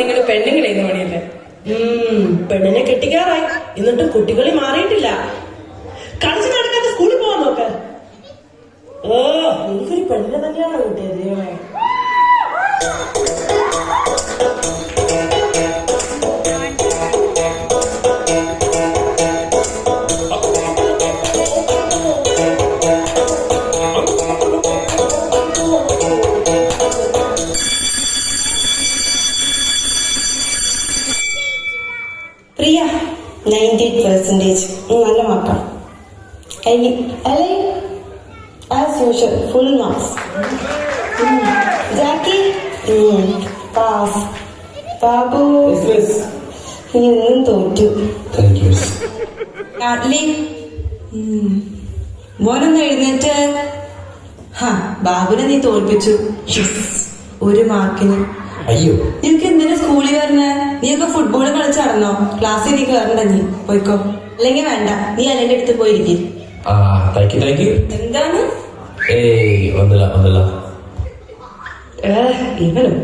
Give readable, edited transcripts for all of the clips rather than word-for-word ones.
നിങ്ങൾ പെണ്ണുങ്ങളെ പണിയല്ലേ? പെണ്ണിനെ കെട്ടിക്കാറായി, എന്നിട്ടും കുട്ടികളി മാറിയിട്ടില്ല. കളിച്ചു നടക്കാതെ സ്കൂളിൽ പോവാൻ നോക്ക്. ഓ, എനിക്കൊരു പെണ്ണിനെ തന്നെയാണ് കിട്ടിയത്. ദൈവമേ, പ്രിയ 98% നല്ല മാർക്കാണ്. As usual full marks. Jackie pass. Babu ഇന്നും തോറ്റു. മോനൊന്ന് എഴുന്നേറ്റ്. ബാബുനെ നീ തോൽപ്പിച്ചു ഒരു മാർക്കിന്. അയ്യോ, നിനക്ക് എന്തിനാ സ്കൂളിൽ വരണേ? നീയൊക്കെ ഫുട്ബോൾ കളിച്ച് നടന്നോ? ക്ലാസ്സിൽ നീ കയറണ്ട, നീ പോയിക്കോ. അല്ലെങ്കിൽ വേണ്ട, നീ അല്ലെന്റെ അടുത്ത് പോയിരിക്കും. എന്താണ്? ഒന്നുമില്ല. ഇവനും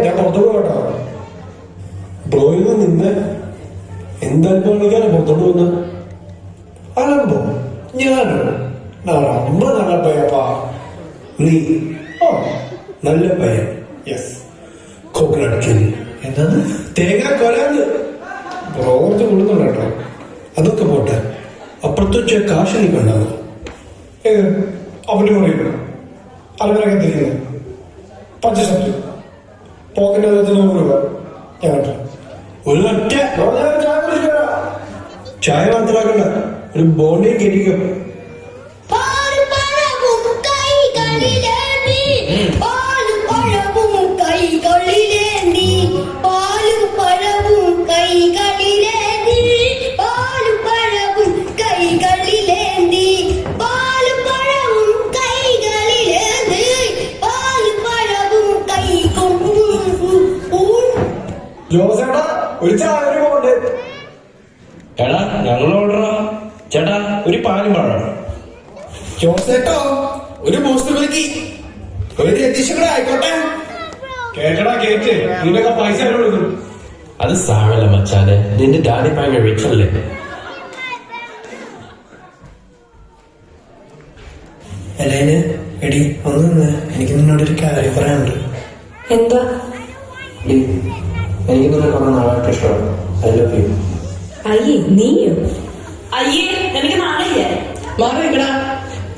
ഞാൻ പുറത്തോട്ട് പോകട്ടോ. ബ്രോയിൽ നിന്ന് എന്തൽപ്പാണിക്കാണ് പുറത്തോട്ട് പോകുന്നത്? അലമ്പോ ഞാനോ? അമ്മ നല്ല പയ്യപ്പാ. നീ നല്ല പയ്യൻ. Yes, coconut kill. എന്താണ് തേങ്ങ കൊലാന്ന്? ബ്രോ കുറച്ച് കൊടുക്കുന്നുണ്ട് കേട്ടോ. അതൊക്കെ പോട്ടെ, അപ്പുറത്ത് വെച്ച കാശ് നീ കണ്ടാന്ന്? അവര് പറയും അലവരൊക്കെ തിരിക്കുന്നത് പച്ച ഷർട്ട് പോക്കറ്റ് 100 രൂപ. ഞാൻ കേട്ടോ ഒരു ഒറ്റ ചായ മാത്രമാക്കണ്ട, ഒരു ബോണ്ടിയും കെട്ടിക്കും. ജോസേട്ടാ, ഒരു ചായ പോകണ്ടേ? എടാ, ഞങ്ങൾ ഓർഡറാ. ചേട്ടാ, ഒരു പാലും പഴം. ജോസേട്ടോ, ഒരു ബൂസ്റ്റ് മിൽക്കി, ഒരു രതീഷ് കൂടെ ആയിക്കോട്ടെ. കേട്ടടാ, കേട്ട് നിന്നൊക്കെ പൈസ കൊടുക്കും. അത് സാരമില്ല മച്ചാനെ, നിന്റെ ഡാഡി ഭയങ്കര റിച്ച് അല്ലേ? എലേന് എടി ഒന്ന്, എനിക്ക് നിന്നോടൊരു കാര്യം പറയാനുണ്ട്. എന്താ? എനിക്ക് നിന്നെ കാണാൻ നാളെ ഇഷ്ടമാണ്. I love you. അയ്യേ, നീയോ? അയ്യേ, എനിക്ക് നാളെ മാറി നിൽക്കടാ.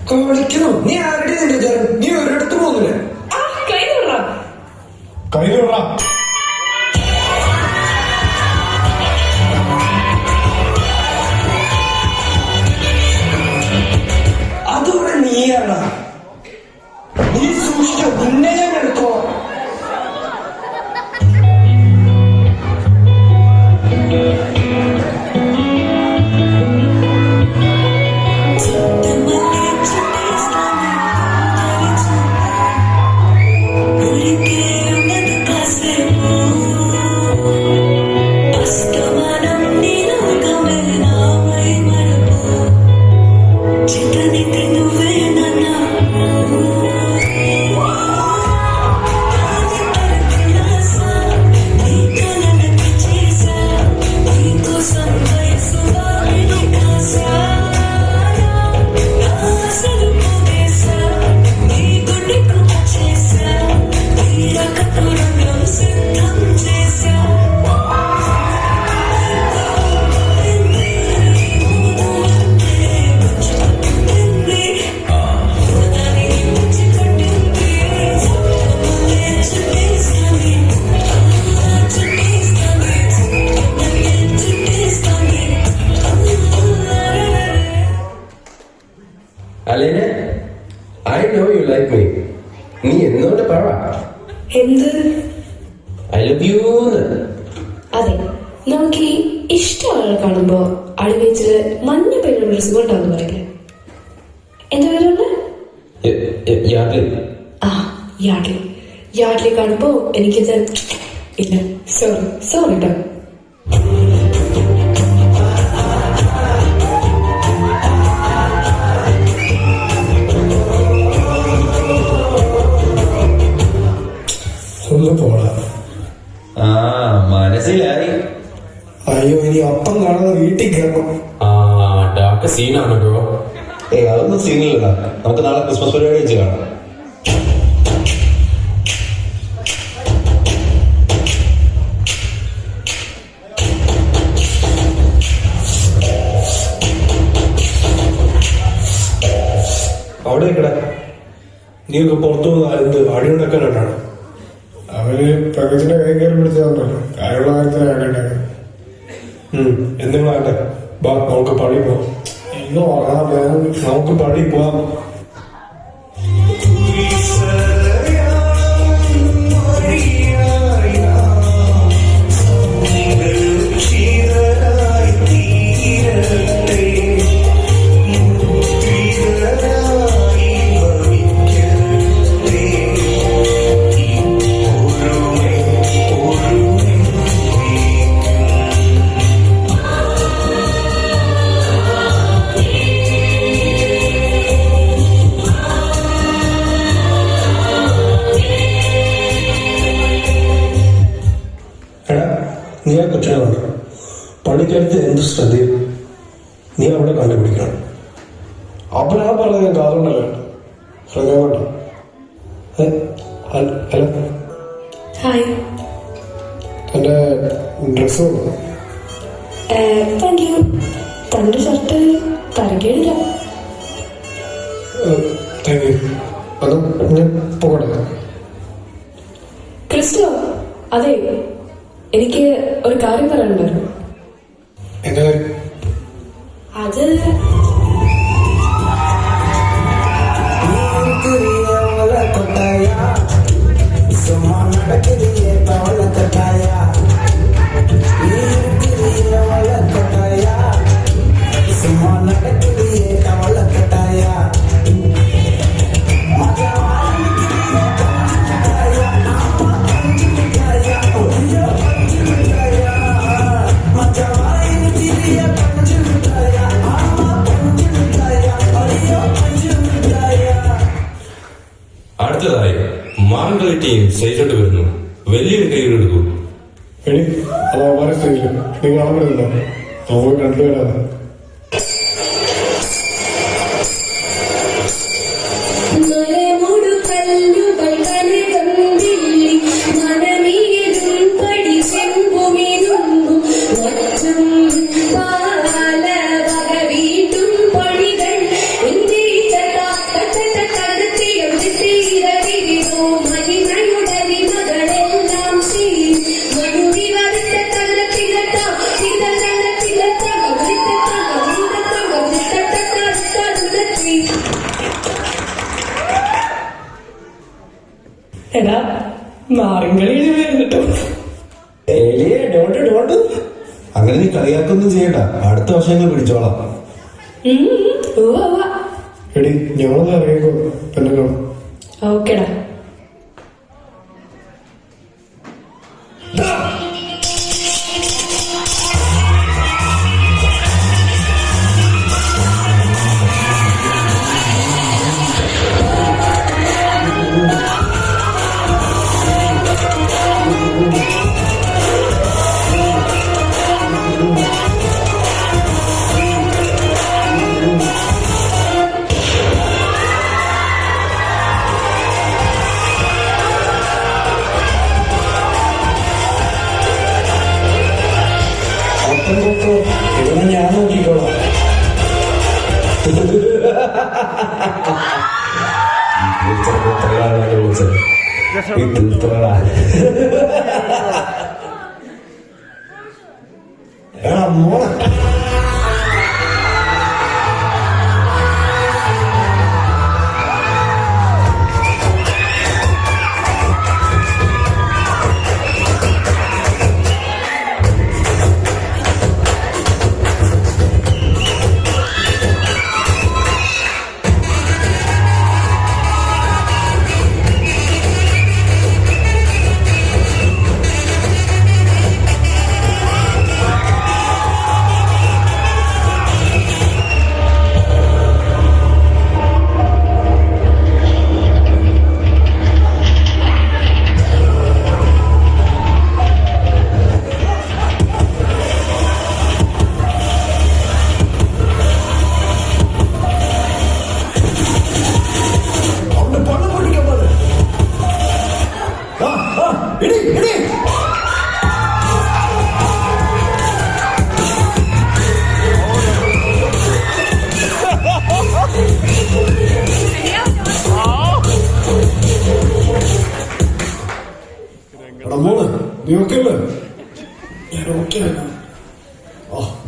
കളിക്കണോ? നീ ആരുടെ നിന്റെ വിചാരം? നീ ഒരിടത്ത് പോകുന്നില്ലേ? കൈ തൊടാ. കൈ തൊടാ. അതോടെ നീയാണ്. നീ സൂക്ഷിച്ച മുന്നേ ഞാൻ എടുത്തോ. നമുക്ക് ഈ ഇഷ്ടമുള്ള കാണുമ്പോ അടിവെച്ചിട്ട് മഞ്ഞ പേരുള്ള ഡ്രസ് കൊണ്ടാന്ന് പറയില്ലേ? എന്താ പേരുള്ള? യാർലി. ആ, യാർഡ്ലി. യാർഡ്ലി കാണുമ്പോ എനിക്കത് ഇല്ല, സോറി കേട്ടോ. ഒന്ന് പോടാ. ആ, മനസ്സിലായി. അയ്യോ, ഇനി അപ്പം കാണാതെ വീട്ടിൽ കയറണം. ഡാർക്ക് സീനാണ് ബ്രോ. അതൊന്നും സീനില്ല. നമുക്ക് നാളെ ക്രിസ്മസ് പരിപാടി വെച്ച് കാണാം. അവിടെ നിൽക്കടാ. നീയൊക്കെ പുറത്തു എന്ത് അടിയുണ്ടാക്കാനായിട്ടാണ്? അവര് പ്രകൃതിന്റെ കൈ കയറി പിടിച്ചതാണല്ലോ. കാര്യമുള്ള കാര്യത്തിലാകട്ടെ. എന്തെങ്കിലും ബാ, നമുക്ക് പള്ളി പോവാം. നമുക്ക് പള്ളി പോവാം. നീ ആ കൊച്ചിനെ വേണ്ട. പള്ളിക്കാലത്ത് എന്ത് ശ്രദ്ധയും നീ അവിടെ കണ്ടുപിടിക്കണം. അബ്രഹാം പറഞ്ഞ കാതുകൊണ്ടല്ല, ഹൃദയം കൊണ്ട. Hello, hi. എന്റെ ഡ്രസ് കൊണ്ടു. Thank you. തന്റെ ഷർട്ട് തരക്കേടില്ല. Thank you. അത് ഞാൻ പോകട്ടെ. ക്രിസ്റ്റോ, അതെ, എനിക്ക് ഒരു കാര്യം പറയാനുണ്ടായിരുന്നു. എന്താ? അത് അടുത്തതായി മാർഗളി ടീം സ്റ്റേജിലോട്ട് വരുന്നു. വലിയൊരു കൈകളെടുക്കൂ. എടി, അത് അവരെ സ്റ്റേജില് നിങ്ങൾ അവിടെ ഉണ്ടോ? അവർ കണ്ടുവരാതെ. എടാ, മാറിങ്കളി വരുന്നുട്ടോ. അങ്ങനെ നീ കളിയാക്കൊന്നും ചെയ്യണ്ട. അടുത്ത വർഷം ഞാൻ പിടിച്ചോളാം. എടി, ഞങ്ങളത് അറിയിക്കോ പെണ്ണുങ്ങൾ. ഓക്കെടാ. ഇതൊന്നും ഞാൻ നോക്കിക്കോളാം. എടാ മോളെ,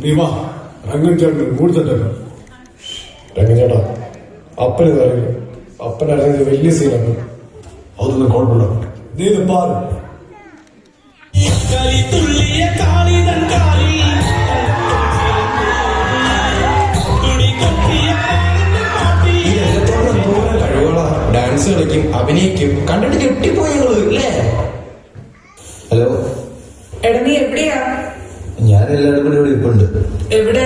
നീ വാ രംഗൻ ചേട്ടൻ കൂടുതലല്ലോ. രംഗൻ ചേട്ടാ, അപ്പന് അറിയില്ല. അപ്പൻ അറിഞ്ഞത് വലിയ സീനാണ്. അതൊന്നും കുഴപ്പമില്ല, നീ ഇത് പാറ്. ഡാൻസ് കളിക്കും, അഭിനയിക്കും, കണ്ടിട്ട് കെട്ടിപ്പോയി അല്ലേ? ഹലോ, എടാ നീ എവിടെയാ? ഞാൻ എല്ലാവരും കൂടെ ഇവിടെ ഇരിപ്പുണ്ട്. എവിടെ?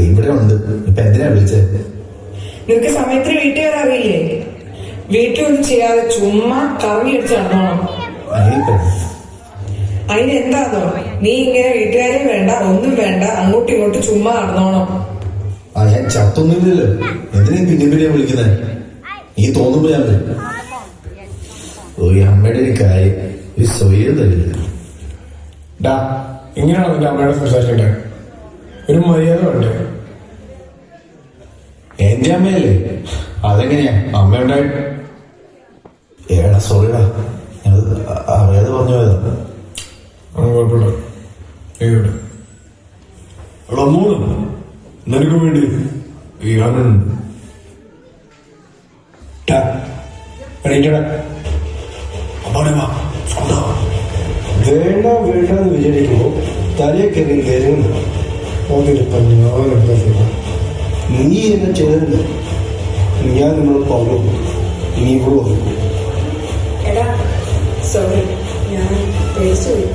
ഇവിടെ ഉണ്ട്. ഇപ്പൊ എന്തിനാ വിളിച്ചത്? നിനക്ക് സമയത്തിന് വീട്ടിൽ വരാറില്ലേ? വീട്ടിലൊന്നും ചെയ്യാതെ ചുമ്മാ കറങ്ങി അടിച്ച് നടന്നോണം. അതിനെന്താണോ നീ ഇങ്ങനെ വീട്ടുകാരെ വേണ്ട ഒന്നും വേണ്ട അങ്ങോട്ടും ഇങ്ങോട്ടും ചുമ്മാ നടന്നോണം. ഞാൻ ചത്തൊന്നുമില്ലല്ലോ, എന്തിനാ പിന്നെ വിളിക്കുന്നത്? ഈ തോന്നുമ്പോ ഞാൻ ഈ അമ്മയുടെ ഒരു കാര്യം ഒരു സ്വയം തരില്ല. ഇങ്ങനെയാണോ നിന്റെ അമ്മയുടെ സംസാരിക്കണ്ടേ? ഒരു മര്യാദ വേണ്ടേ? എന്റെ അമ്മയല്ലേ, അതെങ്ങനെയാ അമ്മ ഉണ്ടായി? ഏടാ സോറിടാ, ഞാനത് അറിയാതെ പറഞ്ഞു പോയതാ. കുഴപ്പമില്ല. എടാ മൂന്ന് നിനക്ക് വേണ്ടി ഈ അണ്ണനുണ്ട്. വേണ്ട വേണ്ടെന്ന് വിചാരിക്കുമ്പോ തലയൊക്കെ കയറുന്നു. നീ എന്നെ ചെയ്തില്ല, ഞാൻ നിന്നോട് പറഞ്ഞു. നീ ഇവിടെ വന്നു. എടാ സോറി, ഞാൻ പേടിച്ചു പോയി.